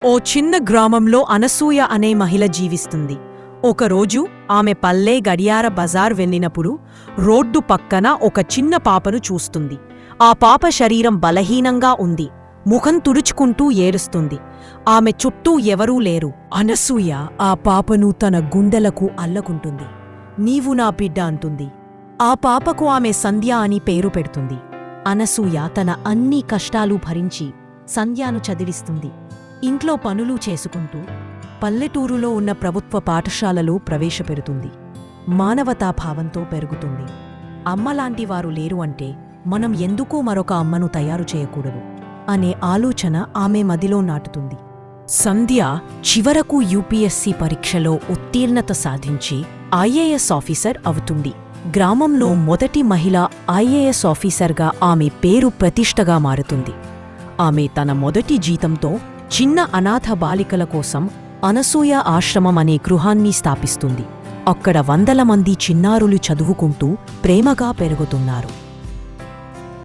ఓ చిన్న గ్రామంలో అనసూయ అనే మహిళ జీవిస్తుంది. ఒకరోజు ఆమె పల్లె గడియార బజార్ వెళ్ళినప్పుడు రోడ్డు పక్కన ఒక చిన్న పాపను చూస్తుంది. ఆ పాప శరీరం బలహీనంగా ఉంది. ముఖం తుడుచుకుంటూ ఏడుస్తుంది. ఆమె చుట్టూ ఎవరూ లేరు. అనసూయ ఆ పాపను తన గుండెలకు అల్లకుంటుంది. నీవు నా బిడ్డ అంటుంది. ఆ పాపకు ఆమె సంధ్య అని పేరు పెడుతుంది. అనసూయ తన అన్ని కష్టాలు భరించి సంధ్యను చదివిస్తుంది. ఇంట్లో పనులు చేసుకుంటూ పల్లెటూరులో ఉన్న ప్రభుత్వ పాఠశాలలో ప్రవేశపెడుతుంది. మానవతాభావంతో పెరుగుతుంది. అమ్మలాంటి వారు లేరు అంటే మనం ఎందుకూ మరొక అమ్మను తయారు చేయకూడదు అనే ఆలోచన ఆమె మదిలో నాటుతుంది. సంధ్య చివరకు యూపీఎస్సీ పరీక్షలో ఉత్తీర్ణత సాధించి ఐఏఎస్ ఆఫీసర్ అవుతుంది. గ్రామంలో మొదటి మహిళ ఐఏఎస్ ఆఫీసర్గా ఆమె పేరు ప్రతిష్టగా మారుతుంది. ఆమె తన మొదటి జీతంతో చిన్న అనాథ బాలికల కోసం అనసూయ ఆశ్రమం అనే గృహాన్ని స్థాపిస్తుంది. అక్కడ వందల మంది చిన్నారులు చదువుకుంటూ ప్రేమగా పెరుగుతున్నారు.